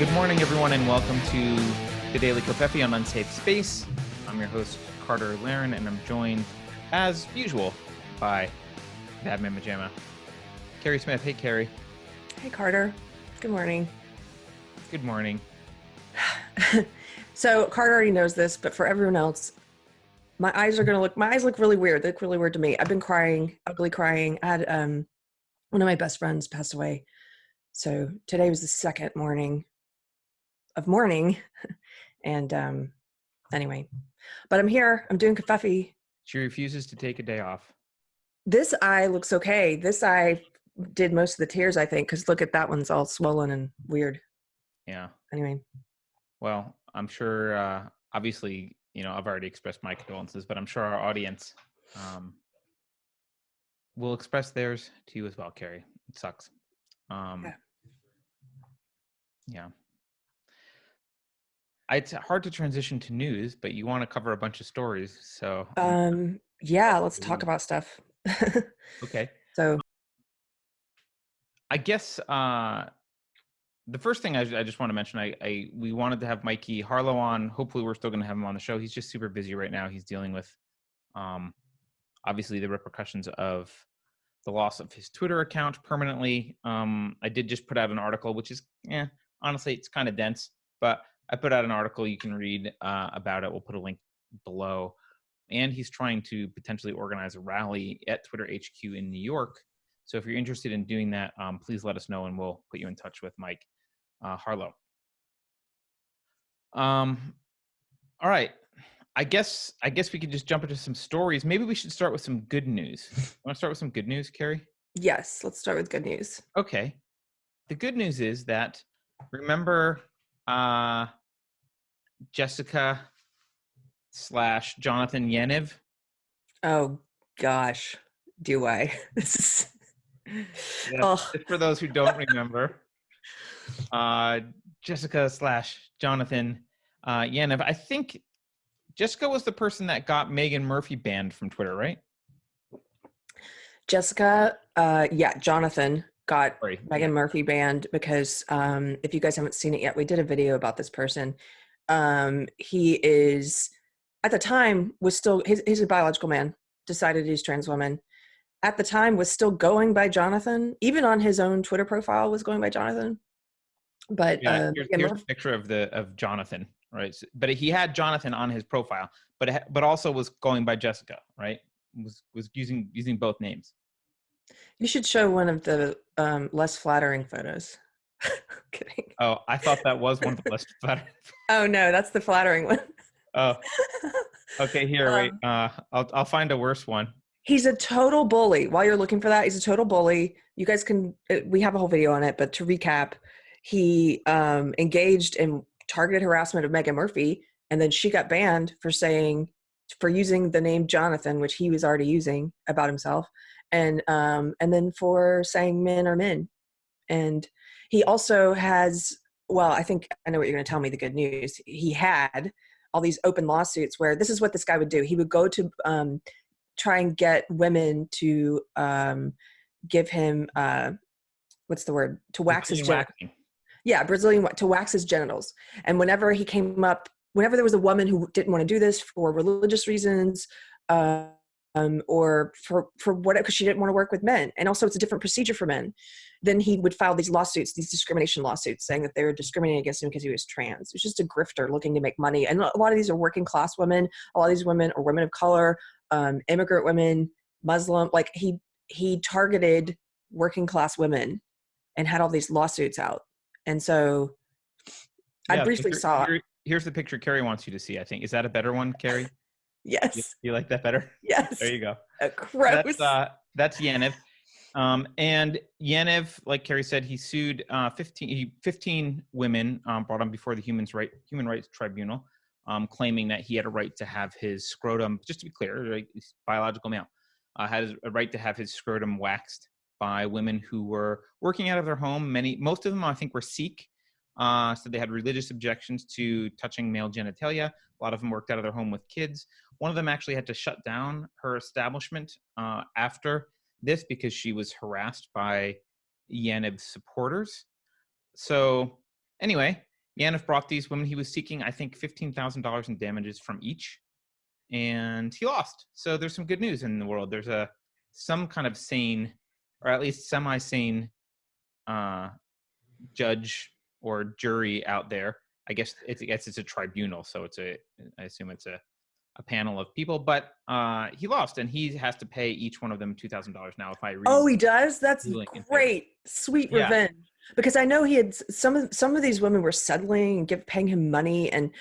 Good morning, everyone, and welcome to the Daily Covfefe on Unsafe Space. I'm your host, Carter Laren, and I'm joined, as usual, by Badman Majama, Keri Smith. Hey, Keri. Hey, Carter. Good morning. Good morning. So Carter already knows this, but for everyone else, my eyes look really weird. They look really weird to me. I've been crying, ugly crying. I had one of my best friends passed away. So today was the second morning of mourning. And anyway, but I'm here. I'm doing Covfefe. She refuses to take a day off. This eye looks okay. This eye did most of the tears, I think, because look at that one's all swollen and weird. Yeah. Anyway. Well, I'm sure, obviously, I've already expressed my condolences, but I'm sure our audience will express theirs to you as well, Keri. It sucks. Yeah. It's hard to transition to news, but you want to cover a bunch of stories, so yeah, let's talk about stuff. Okay. So I guess the first thing I just want to mention, we wanted to have Mike Harlow on. Hopefully we're still going to have him on the show. He's just super busy right now. He's dealing with obviously the repercussions of the loss of his Twitter account permanently. I did just put out an article, which is, honestly, it's kind of dense, but I put out an article you can read about it. We'll put a link below. And he's trying to potentially organize a rally at Twitter HQ in New York. So if you're interested in doing that, please let us know and we'll put you in touch with Mike Harlow. All right. I guess we could just jump into some stories. Maybe we should start with some good news. Want to start with some good news, Keri? yes, let's start with good news. Okay. The good news is that, remember Jessica / Jonathan Yaniv? Oh gosh, do I? This is Just for those who don't remember, Jessica / Jonathan Yaniv. I think Jessica was the person that got Megan Murphy banned from Twitter, right? Jessica, Jonathan got Megan Murphy banned because if you guys haven't seen it yet, we did a video about this person. He is, at the time, was still, he's a biological man, decided he's trans woman. At the time, was still going by Jonathan. Even on his own Twitter profile, was going by Jonathan. But here's a picture of Jonathan, right? But he had Jonathan on his profile, but also was going by Jessica, right? Was using both names. You should show one of the less flattering photos. Kidding. Oh, I thought that was one of the less flattering. Oh no, that's the flattering one. Oh, okay. Here, wait. I'll find a worse one. He's a total bully. While you're looking for that, he's a total bully. You guys can. We have a whole video on it, but to recap, he engaged in targeted harassment of Megan Murphy, and then she got banned for using the name Jonathan, which he was already using about himself, and then for saying men are men. And he also has, well, I think I know what you're going to tell me, the good news. He had all these open lawsuits where this is what this guy would do. He would go to try and get women to give him, what's the word? To wax his genitals. Yeah, Brazilian, to wax his genitals. And whenever there was a woman who didn't want to do this for religious reasons, or for what, because she didn't want to work with men, and also it's a different procedure for men, then he would file these lawsuits, these discrimination lawsuits, saying that they were discriminating against him because he was trans. It was just a grifter looking to make money, and a lot of these are working class women. A lot of these women are women of color, immigrant women, Muslim. Like he targeted working class women, and had all these lawsuits out. And so, I briefly saw. Here's the picture Keri wants you to see. I think, is that a better one, Keri? Yes. You like that better? Yes. There you go. Gross. That's Yaniv. And Yaniv, like Keri said, he sued 15 women brought on before the Human Rights Tribunal, claiming that he had a right to have his scrotum, just to be clear, right, he's biological male, had a right to have his scrotum waxed by women who were working out of their home. Most of them, I think, were Sikh. So they had religious objections to touching male genitalia. A lot of them worked out of their home with kids. One of them actually had to shut down her establishment after this because she was harassed by Yaniv's supporters. So anyway, Yaniv brought these women. He was seeking, I think, $15,000 in damages from each, and he lost. So there's some good news in the world. There's some kind of sane, or at least semi-sane, judge or jury out there. I guess it's a tribunal, so I assume it's a panel of people. But he lost, and he has to pay each one of them $2,000 now. If I read, Oh, he does. That's ruling in favor. great, sweet Yeah. revenge. Because I know he had some of these women were settling and paying him money, and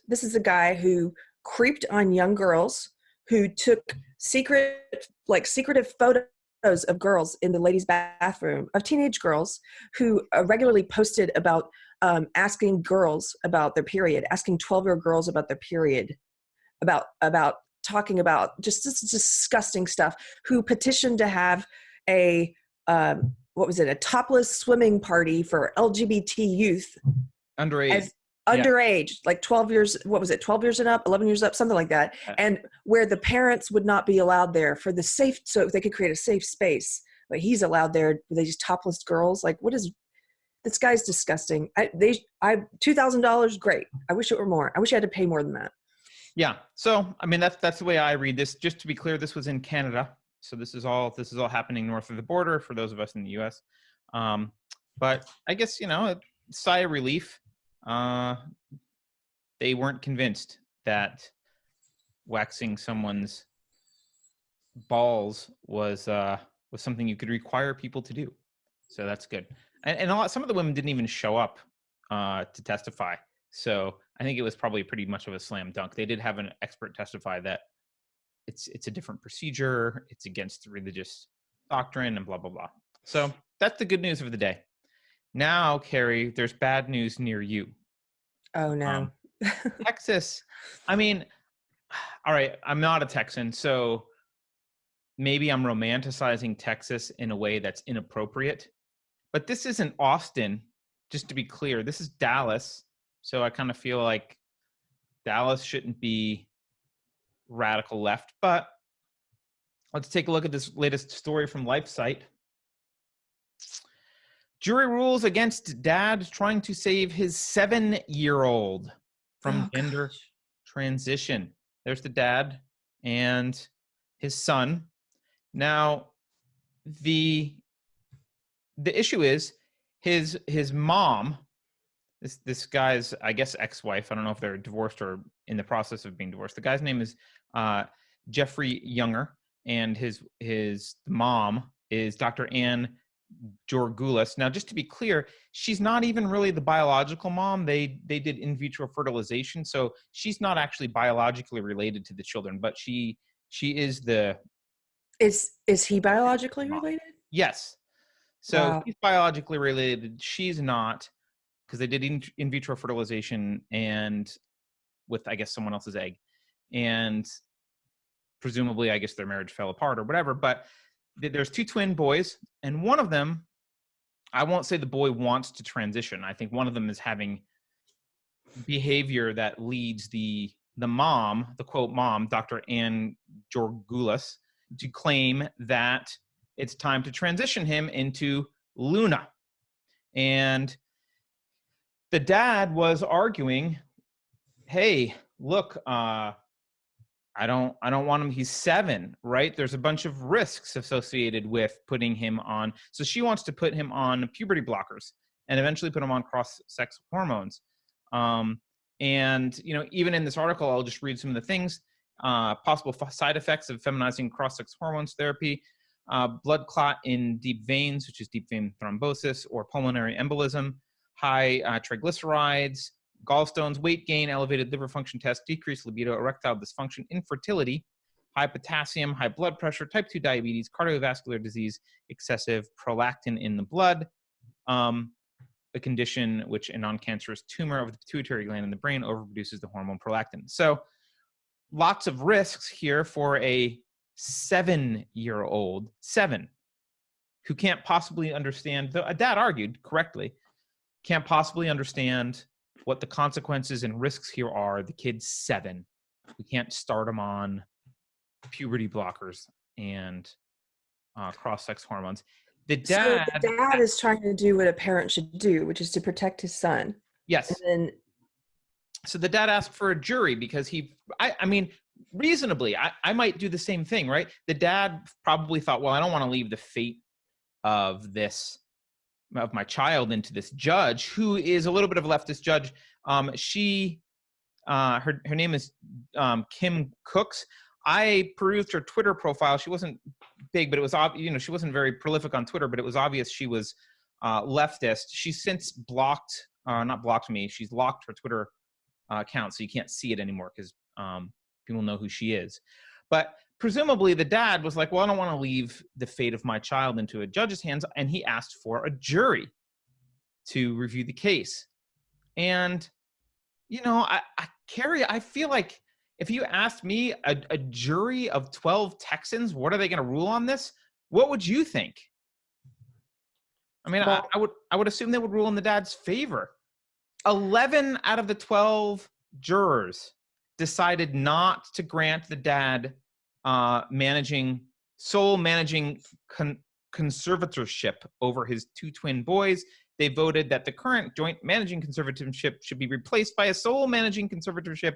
this is a guy who creeped on young girls, who took secretive photos of girls in the ladies' bathroom, of teenage girls, who regularly posted about asking girls about their period, asking 12-year-old girls about their period, about talking about just this disgusting stuff, who petitioned to have a a topless swimming party for LGBT youth. Underage. Underage, like 12 years, 12 years and up, 11 years up, something like that. And where the parents would not be allowed there for the safe, so they could create a safe space. But he's allowed there, they just topless girls. Like, what is, this guy's disgusting. $2,000, great. I wish it were more. I wish I had to pay more than that. Yeah. So, I mean, that's the way I read this. Just to be clear, this was in Canada. So this is all happening north of the border for those of us in the U.S. But I guess, a sigh of relief. They weren't convinced that waxing someone's balls was something you could require people to do. So that's good. And some of the women didn't even show up to testify. So I think it was probably pretty much of a slam dunk. They did have an expert testify that it's a different procedure. It's against religious doctrine and blah, blah, blah. So that's the good news of the day. Now, Keri, there's bad news near you. Oh, no. Texas. I mean, all right, I'm not a Texan, so maybe I'm romanticizing Texas in a way that's inappropriate. But this isn't Austin, just to be clear. This is Dallas. So I kind of feel like Dallas shouldn't be radical left. But let's take a look at this latest story from LifeSite. Jury rules against dad trying to save his 7-year-old from gender transition. There's the dad and his son. Now, the issue is his mom, this guy's, I guess, ex-wife. I don't know if they're divorced or in the process of being divorced. The guy's name is Jeffrey Younger, and his mom is Dr. Ann Georgoulas. Now, just to be clear, she's not even really the biological mom. They did in vitro fertilization, so she's not actually biologically related to the children, but she is the. Is he biologically related? Yes. So he's biologically related. She's not, because they did in vitro fertilization and with, I guess, someone else's egg, and presumably, I guess their marriage fell apart or whatever. But there's 2 twin boys, and one of them, I won't say the boy wants to transition. I think one of them is having behavior that leads the mom, the quote mom, Dr. Ann Georgoulas, to claim that it's time to transition him into Luna. And the dad was arguing, hey, look, I don't want him. He's 7, right? There's a bunch of risks associated with putting him on. So she wants to put him on puberty blockers and eventually put him on cross-sex hormones. And, even in this article, I'll just read some of the things. Possible side effects of feminizing cross-sex hormones therapy, blood clot in deep veins, which is deep vein thrombosis, or pulmonary embolism, high triglycerides, gallstones, weight gain, elevated liver function tests, decreased libido, erectile dysfunction, infertility, high potassium, high blood pressure, type 2 diabetes, cardiovascular disease, excessive prolactin in the blood, a condition which a non-cancerous tumor of the pituitary gland in the brain overproduces the hormone prolactin. So lots of risks here for a 7-year-old, who can't possibly understand, though a dad argued correctly, can't possibly understand what the consequences and risks here are. The kid's 7. We can't start him on puberty blockers and cross-sex hormones. The So dad, the dad is trying to do what a parent should do, which is to protect his son. And yes. then So the dad asked for a jury because I mean, reasonably, I might do the same thing, right? The dad probably thought, well, I don't want to leave the fate of my child into this judge who is a little bit of a leftist judge. Her name is Kim Cooks. I perused her Twitter profile. She wasn't big, but it was obvious, she wasn't very prolific on Twitter, but it was obvious she was leftist. She's since not blocked me. She's locked her Twitter account, so you can't see it anymore because people know who she is. But presumably the dad was like, well, I don't want to leave the fate of my child into a judge's hands, and he asked for a jury to review the case. And Keri, I feel like if you asked me a jury of 12 Texans, what are they going to rule on this? What would you think? I mean, well, I would assume they would rule in the dad's favor. 11 out of the 12 jurors decided not to grant the dad sole managing conservatorship over his two twin boys. They voted that the current joint managing conservatorship should be replaced by a sole managing conservatorship,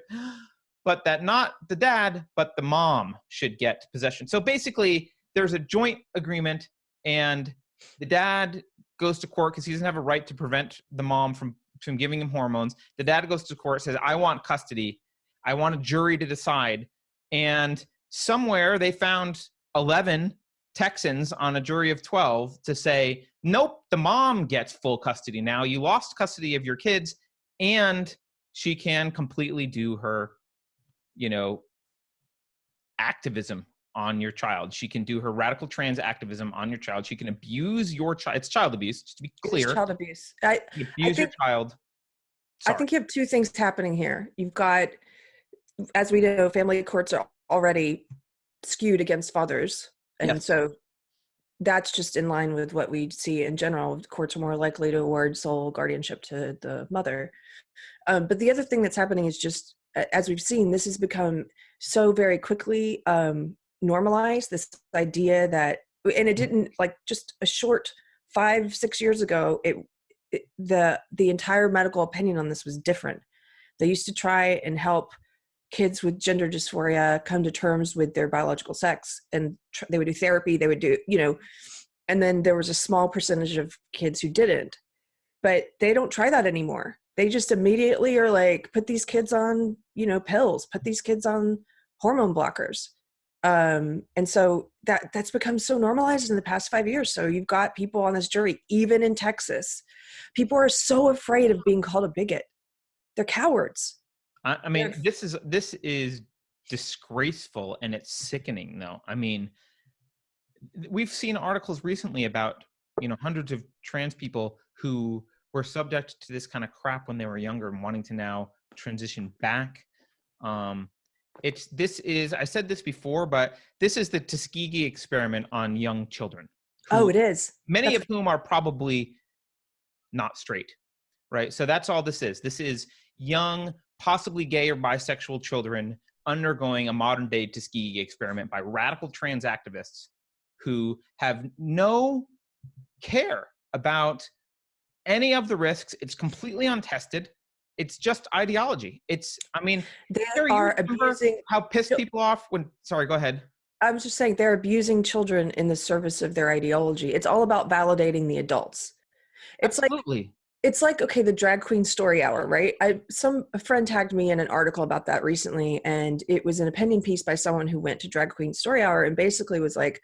but that not the dad, but the mom should get possession. So basically, there's a joint agreement, and the dad goes to court because he doesn't have a right to prevent the mom from giving him hormones. The dad goes to court, says, I want custody. I want a jury to decide. And somewhere they found 11 Texans on a jury of 12 to say, nope, the mom gets full custody now. You lost custody of your kids, and she can completely do her, activism on your child. She can do her radical trans activism on your child. She can abuse your child. It's child abuse, just to be clear. it's child abuse. Abuse your child. Sorry. I think you have two things happening here. You've got, as we know, family courts are already skewed against fathers. And Yes. So that's just in line with what we see in general. Courts are more likely to award sole guardianship to the mother. But the other thing that's happening is just, as we've seen, this has become so very quickly normalized, this idea that, and it didn't, like, just a short 5-6 years ago, the entire medical opinion on this was different. They used to try and help kids with gender dysphoria come to terms with their biological sex, and they would do therapy, they would do, and then there was a small percentage of kids who didn't. But they don't try that anymore. They just immediately are like, put these kids on, pills, put these kids on hormone blockers. And so that's become so normalized in the past 5 years. So you've got people on this jury, even in Texas. People are so afraid of being called a bigot. They're cowards. I mean, this is disgraceful, and it's sickening, though. I mean, we've seen articles recently about, hundreds of trans people who were subject to this kind of crap when they were younger and wanting to now transition back. I said this before, but this is the Tuskegee experiment on young children. Oh, it is. Many of whom are probably not straight, right? So that's all this is. This is young, possibly gay or bisexual children undergoing a modern day Tuskegee experiment by radical trans activists who have no care about any of the risks. It's completely untested. It's just ideology. They are abusing. How pissed people off when, sorry, go ahead. I was just saying, they're abusing children in the service of their ideology. It's all about validating the adults. Absolutely. It's like, okay, the drag queen story hour, right? A friend tagged me in an article about that recently, and it was an opinion piece by someone who went to drag queen story hour and basically was like,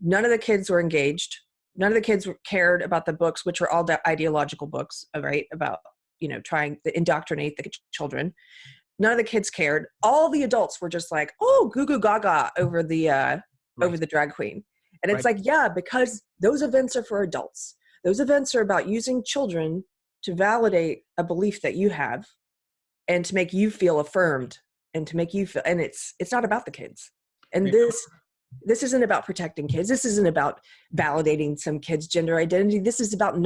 none of the kids were engaged. None of the kids cared about the books, which were all ideological books, right? About, trying to indoctrinate the children. None of the kids cared. All the adults were just like, oh, goo goo gaga over the drag queen. And it's like, yeah, because those events are for adults. Those events are about using children to validate a belief that you have and to make you feel affirmed and to make you feel, and it's not about the kids. And this isn't about protecting kids. This isn't about validating some kid's gender identity. This is about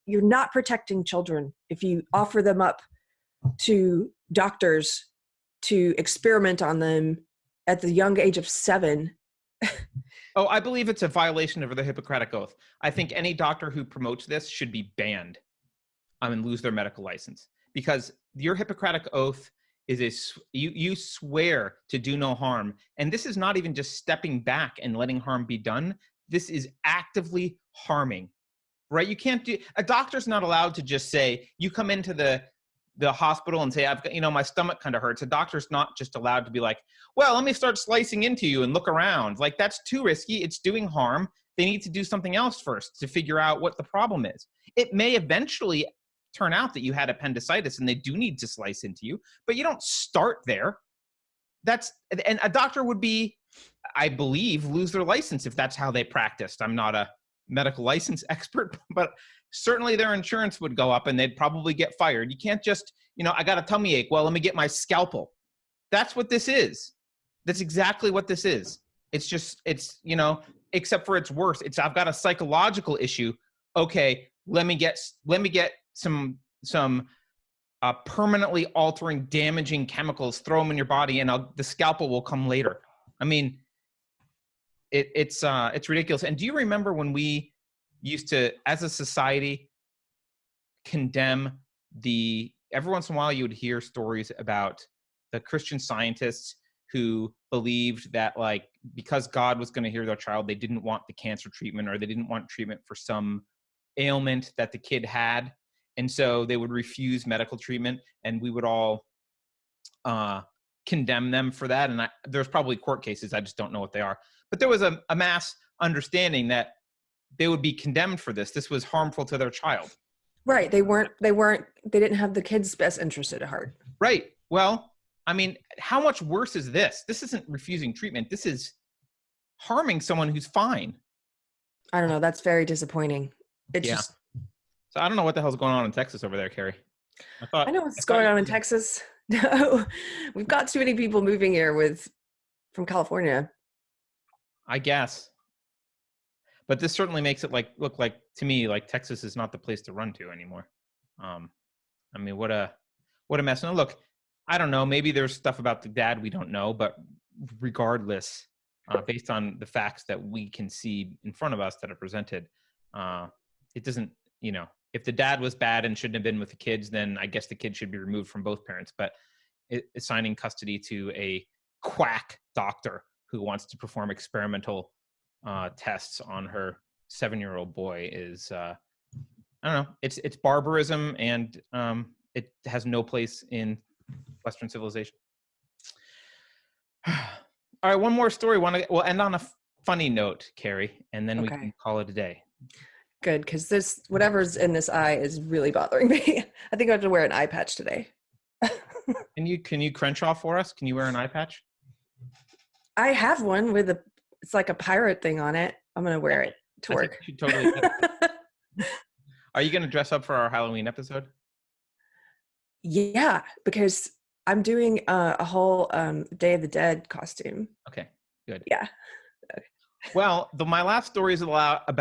you're not protecting children if you offer them up to doctors to experiment on them at the young age of 7. Oh, I believe it's a violation of the Hippocratic Oath. I think any doctor who promotes this should be banned and lose their medical license, because your Hippocratic Oath is you swear to do no harm. And this is not even just stepping back and letting harm be done. This is actively harming, right? You can't a doctor's not allowed to just say, you come into the hospital and say, I've got, my stomach kind of hurts. A doctor's not just allowed to be like, well, let me start slicing into you and look around. Like, that's too risky. It's doing harm. They need to do something else first to figure out what the problem is. It may eventually turn out that you had appendicitis and they do need to slice into you, but you don't start there. And a doctor would be, I believe, lose their license if that's how they practiced. I'm not a medical license expert, but certainly their insurance would go up and they'd probably get fired. You can't just, I got a tummy ache. Well, let me get my scalpel. That's what this is. That's exactly what this is. It's just, except for it's worse. I've got a psychological issue. Okay, let me get some permanently altering, damaging chemicals, throw them in your body, and the scalpel will come later. I mean, it's ridiculous. And do you remember when we used to, as a society, condemn every once in a while you would hear stories about the Christian scientists who believed that, like, because God was going to heal their child, they didn't want the cancer treatment, or they didn't want treatment for some ailment that the kid had. And so they would refuse medical treatment, and we would all condemn them for that. And there's probably court cases. I just don't know what they are. But there was a mass understanding that they would be condemned for this. This was harmful to their child. Right. They didn't have the kid's best interest at heart. Right. Well, I mean, how much worse is this? This isn't refusing treatment. This is harming someone who's fine. I don't know. That's very disappointing. So I don't know what the hell's going on in Texas over there, Keri. I know what's going on in Texas. No, we've got too many people moving here from California. I guess. But this certainly makes it look like, to me, like Texas is not the place to run to anymore. I mean, what a mess. And look, I don't know. Maybe there's stuff about the dad we don't know, but regardless, based on the facts that we can see in front of us that are presented, it doesn't, if the dad was bad and shouldn't have been with the kids, then I guess the kid should be removed from both parents. But assigning custody to a quack doctor who wants to perform experimental tests on her 7-year-old boy is, I don't know, it's barbarism, and it has no place in Western civilization. All right, one more story. We'll end on a funny note, Keri, and then we can call it a day. Good, because whatever's in this eye is really bothering me. I think I have to wear an eye patch today. Can you Crenshaw for us? Can you wear an eye patch? I have one it's like a pirate thing on it. I'm gonna wear it to work. Totally. Are you gonna dress up for our Halloween episode? Yeah, because I'm doing a whole Day of the Dead costume. Okay, good. Yeah. Okay. Well, my last story is about a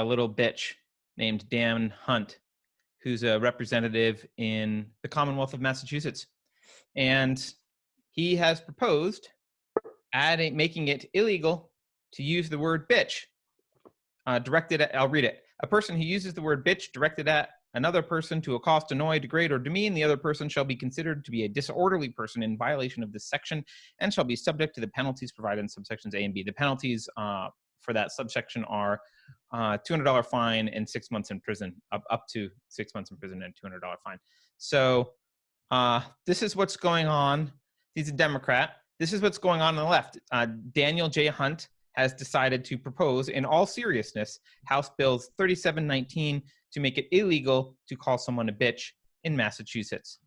little bitch named Dan Hunt, who's a representative in the Commonwealth of Massachusetts, and he has proposed making it illegal to use the word bitch directed at. I'll read it. A person who uses the word bitch directed at another person to accost, annoy, degrade, or demean the other person shall be considered to be a disorderly person in violation of this section and shall be subject to the penalties provided in subsections A and B. The penalties for that subsection are $200 fine and 6 months in prison, up to 6 months in prison and $200 fine. So this is what's going on. He's a Democrat. This is what's going on the left. Daniel J. Hunt has decided to propose, in all seriousness, House Bills 3719 to make it illegal to call someone a bitch in Massachusetts.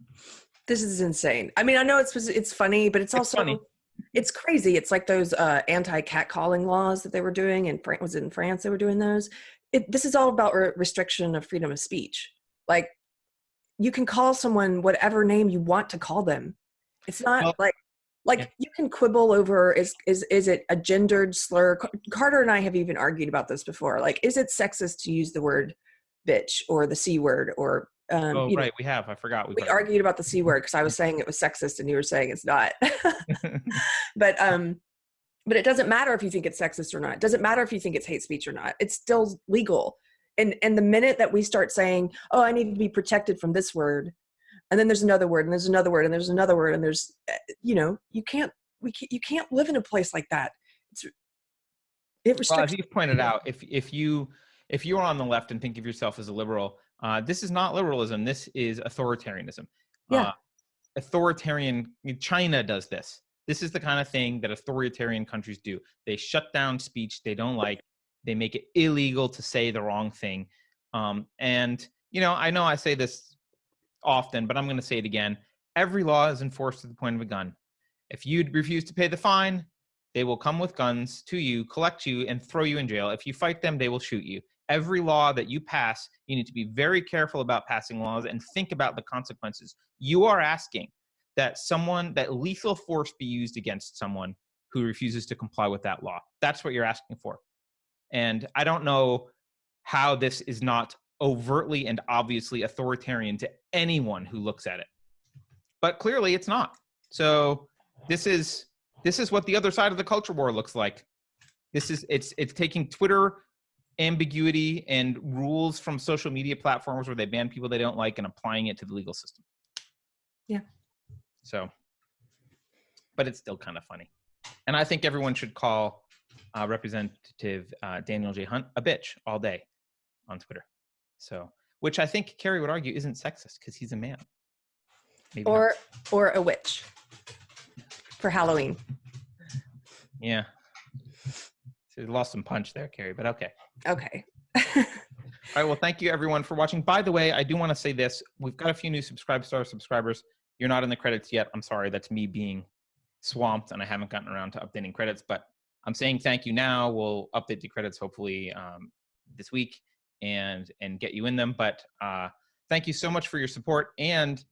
This is insane. I mean, I know it's funny, but it's also funny. It's crazy. It's like those anti-catcalling laws that they were doing in France. Was it in France they were doing those? This is all about restriction of freedom of speech. Like, you can call someone whatever name you want to call them. It's not you can quibble over is it a gendered slur? Carter and I have even argued about this before. Like, is it sexist to use the word bitch or the C word or right, we have. I forgot. We argued about the C word because I was saying it was sexist and you were saying it's not. But But it doesn't matter if you think it's sexist or not. It doesn't matter if you think it's hate speech or not. It's still legal. And the minute that we start saying, oh, I need to be protected from this word, and then there's another word, and there's another word, and there's another word, and there's, you can't live in a place like that. It restricts. Well, as you pointed out, if you're on the left and think of yourself as a liberal, this is not liberalism. This is authoritarianism. Yeah. China does this. This is the kind of thing that authoritarian countries do. They shut down speech they don't like. They make it illegal to say the wrong thing. And, I know I say this often, but I'm going to say it again. Every law is enforced to the point of a gun. If you refuse to pay the fine, they will come with guns to you, collect you, and throw you in jail. If you fight them, they will shoot you. Every law that you pass, you need to be very careful about passing laws and think about the consequences. You are asking that lethal force be used against someone who refuses to comply with that law. That's what you're asking for. And I don't know how this is not overtly and obviously authoritarian to anyone who looks at it. But clearly it's not. So this is what the other side of the culture war looks like. It's taking Twitter ambiguity and rules from social media platforms where they ban people they don't like and applying it to the legal system. Yeah. So, but it's still kind of funny. And I think everyone should call Representative Daniel J. Hunt a bitch all day on Twitter. So, which I think Keri would argue isn't sexist because he's a man. Maybe or a witch for Halloween. Yeah. So you lost some punch there, Keri, but okay. Okay. All right. Well, thank you everyone for watching. By the way, I do want to say this. We've got a few new subscribers. You're not in the credits yet. I'm sorry. That's me being swamped and I haven't gotten around to updating credits, but I'm saying thank you now. We'll update the credits hopefully this week and get you in them. But thank you so much for your support. And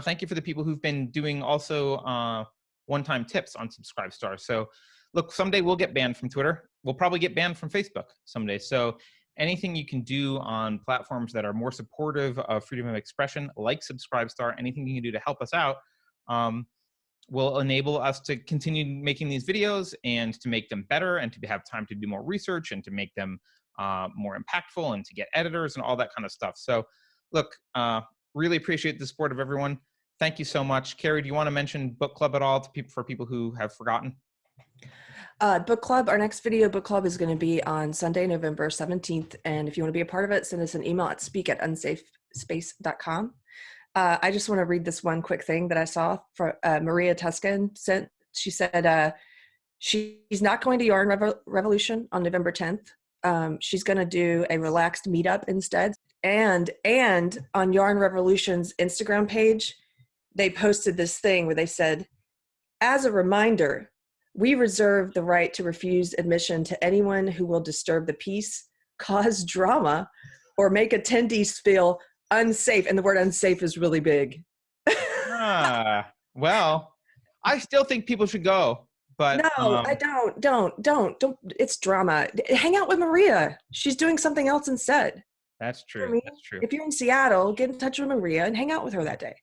thank you for the people who've been doing also one-time tips on Subscribestar. So look, someday we'll get banned from Twitter. We'll probably get banned from Facebook someday. So anything you can do on platforms that are more supportive of freedom of expression, like Subscribestar, anything you can do to help us out, will enable us to continue making these videos and to make them better and to have time to do more research and to make them more impactful and to get editors and all that kind of stuff. So look, really appreciate the support of everyone. Thank you so much. Keri, do you want to mention book club at all for people who have forgotten? Book club, our next video book club is going to be on Sunday, November 17th. And if you want to be a part of it, send us an email at speak@unsafespace.com. I just want to read this one quick thing that I saw for Maria Tuscan sent. She said she's not going to Yarn Revolution on November 10th. She's going to do a relaxed meetup instead. And on Yarn Revolution's Instagram page, they posted this thing where they said, as a reminder, we reserve the right to refuse admission to anyone who will disturb the peace, cause drama, or make attendees feel unsafe. And the word unsafe is really big. Well, I still think people should go, but no, I don't. It's drama. Hang out with Maria. She's doing something else instead. That's true. I mean, that's true. If you're in Seattle, get in touch with Maria and hang out with her that day.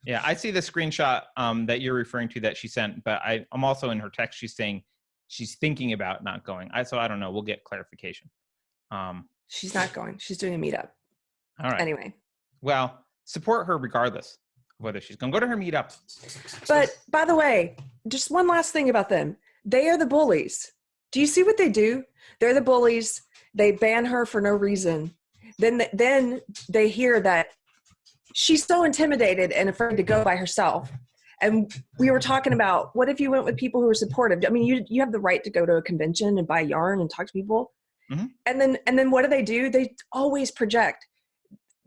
Yeah, I see the screenshot that you're referring to that she sent, but I'm also in her text. She's saying she's thinking about not going. So I don't know. We'll get clarification. She's not going. She's doing a meetup. All right. Anyway. Well, support her regardless of whether she's going to go to her meetup. But by the way, just one last thing about them. They are the bullies. Do you see what they do? They're the bullies. They ban her for no reason. Then they hear that she's so intimidated and afraid to go by herself. And we were talking about, what if you went with people who are supportive? I mean, you have the right to go to a convention and buy yarn and talk to people. Mm-hmm. And then what do? They always project.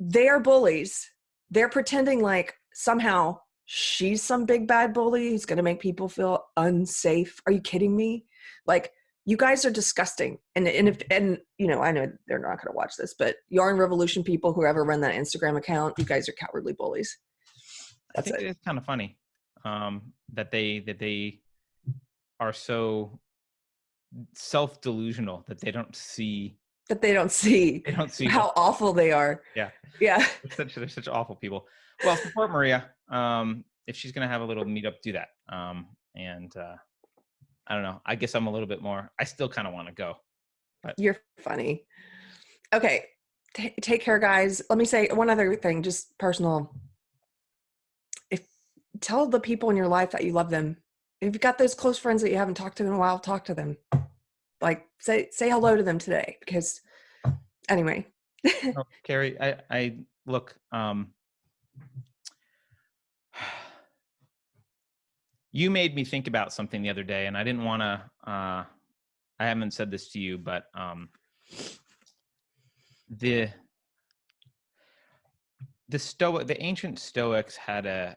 They're bullies. They're pretending like somehow she's some big bad bully who's going to make people feel unsafe. Are you kidding me? Like, you guys are disgusting. And you know, I know they're not going to watch this, but Yarn Revolution people, whoever run that Instagram account, you guys are cowardly bullies. I think it is kind of funny that they are so self-delusional that they don't see how awful they are. Yeah. They're such awful people. Well, support Maria. If she's going to have a little meetup, do that. I don't know. I guess I'm a little bit more. I still kind of want to go, but You're funny. Okay. Take care, guys. Let me say one other thing, just personal. If tell the people in your life that you love them. If you've got those close friends that you haven't talked to in a while, talk to them. Like say hello to them today, because anyway. oh, Keri, I look. You made me think about something the other day, and I didn't want to. I haven't said this to you, but the the ancient Stoics had a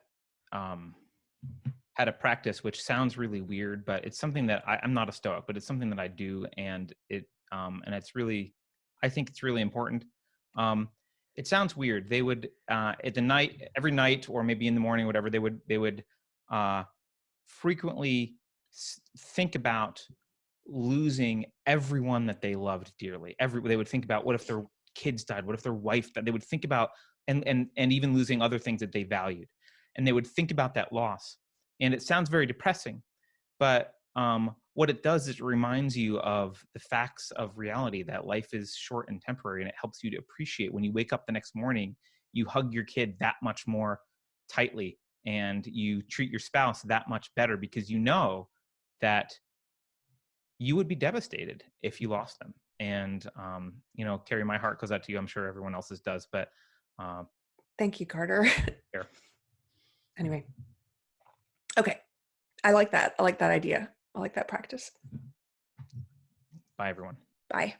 practice which sounds really weird, but it's something that I'm not a Stoic, but it's something that I do, and it's really, I think it's really important. It sounds weird. They would at the night, every night, or maybe in the morning, whatever, they would frequently think about losing everyone that they loved dearly. They would think about, what if their kids died? What if their wife died? They would think about, and even losing other things that they valued. And they would think about that loss. And it sounds very depressing, but what it does is it reminds you of the facts of reality, that life is short and temporary, and it helps you to appreciate when you wake up the next morning, you hug your kid that much more tightly, and you treat your spouse that much better, because you know that you would be devastated if you lost them. And, Keri, my heart goes out to you. I'm sure everyone else's does, but Thank you, Carter. here. Anyway. Okay. I like that. I like that idea. I like that practice. Bye, everyone. Bye.